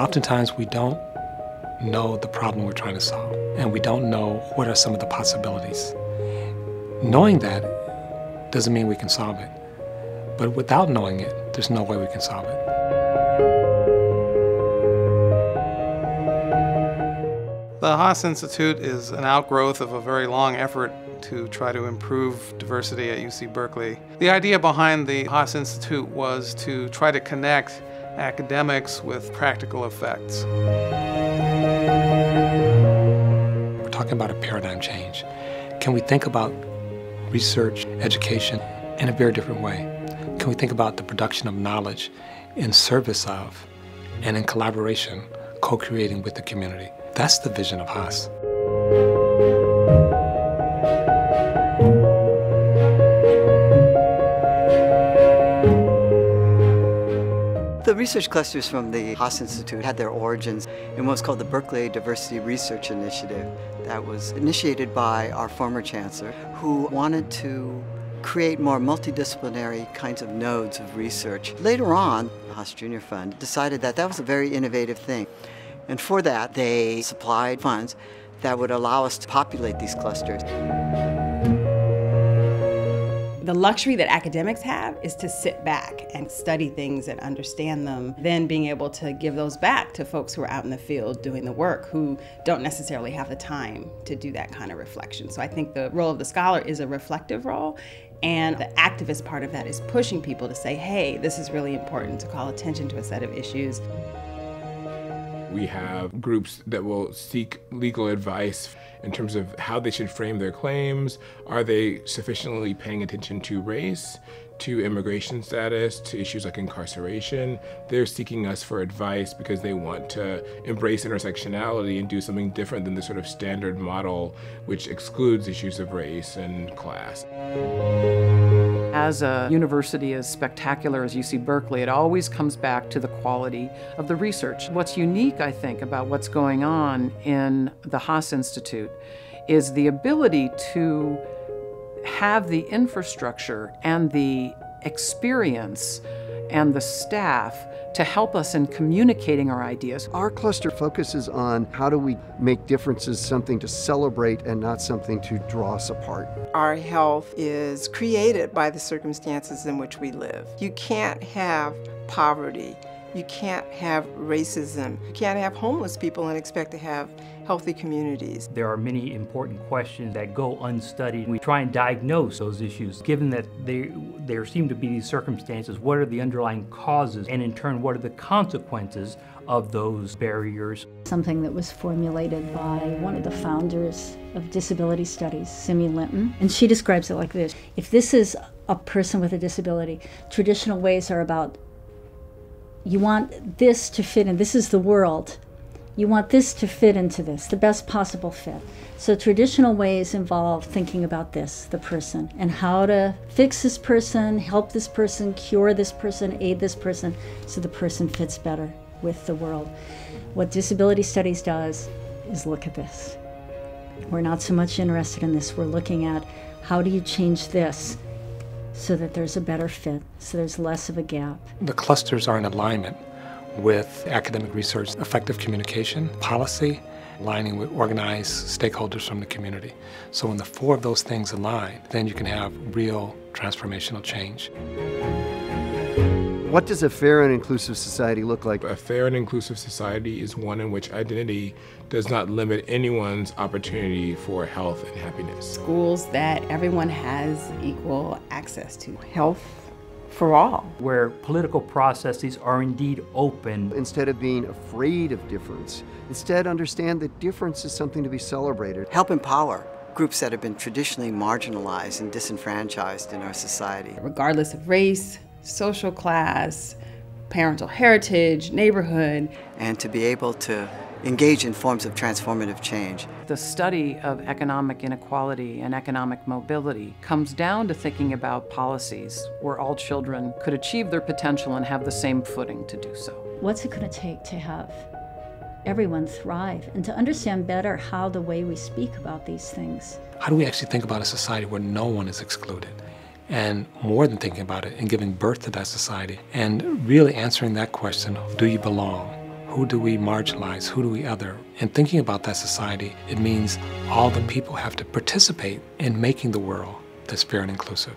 Oftentimes we don't know the problem we're trying to solve, and we don't know what are some of the possibilities. Knowing that doesn't mean we can solve it, but without knowing it, there's no way we can solve it. The Haas Institute is an outgrowth of a very long effort to try to improve diversity at UC Berkeley. The idea behind the Haas Institute was to try to connect academics with practical effects. We're talking about a paradigm change. Can we think about research, education in a very different way? Can we think about the production of knowledge in service of and in collaboration, co-creating with the community? That's the vision of Haas. The research clusters from the Haas Institute had their origins in what's called the Berkeley Diversity Research Initiative that was initiated by our former chancellor, who wanted to create more multidisciplinary kinds of nodes of research. Later on, the Haas Junior Fund decided that that was a very innovative thing. And for that, they supplied funds that would allow us to populate these clusters. The luxury that academics have is to sit back and study things and understand them, then being able to give those back to folks who are out in the field doing the work, who don't necessarily have the time to do that kind of reflection. So I think the role of the scholar is a reflective role, and the activist part of that is pushing people to say, hey, this is really important, to call attention to a set of issues. We have groups that will seek legal advice in terms of how they should frame their claims. Are they sufficiently paying attention to race, to immigration status, to issues like incarceration? They're seeking us for advice because they want to embrace intersectionality and do something different than the sort of standard model which excludes issues of race and class. As a university as spectacular as UC Berkeley, it always comes back to the quality of the research. What's unique, I think, about what's going on in the Haas Institute is the ability to have the infrastructure and the experience and the staff to help us in communicating our ideas. Our cluster focuses on how do we make differences something to celebrate and not something to draw us apart. Our health is created by the circumstances in which we live. You can't have poverty. You can't have racism. You can't have homeless people and expect to have healthy communities. There are many important questions that go unstudied. We try and diagnose those issues. Given that there seem to be these circumstances, what are the underlying causes, and in turn, what are the consequences of those barriers? Something that was formulated by one of the founders of disability studies, Simi Linton, and she describes it like this. If this is a person with a disability, traditional ways are about, you want this to fit in, this is the world. You want this to fit into this, the best possible fit. So traditional ways involve thinking about this, the person, and how to fix this person, help this person, cure this person, aid this person, so the person fits better with the world. What disability studies does is look at this. We're not so much interested in this. We're looking at how do you change this so that there's a better fit, so there's less of a gap. The clusters are in alignment with academic research, effective communication, policy, aligning with organized stakeholders from the community. So when the four of those things align, then you can have real transformational change. What does a fair and inclusive society look like? A fair and inclusive society is one in which identity does not limit anyone's opportunity for health and happiness. Schools that everyone has equal access to. Health for all. Where political processes are indeed open. Instead of being afraid of difference, instead understand that difference is something to be celebrated. Help empower groups that have been traditionally marginalized and disenfranchised in our society. Regardless of race, social class, parental heritage, neighborhood. And to be able to engage in forms of transformative change. The study of economic inequality and economic mobility comes down to thinking about policies where all children could achieve their potential and have the same footing to do so. What's it going to take to have everyone thrive and to understand better how the way we speak about these things? How do we actually think about a society where no one is excluded? And more than thinking about it and giving birth to that society and really answering that question, do you belong? Who do we marginalize? Who do we other? And thinking about that society, it means all the people have to participate in making the world that's fair and inclusive.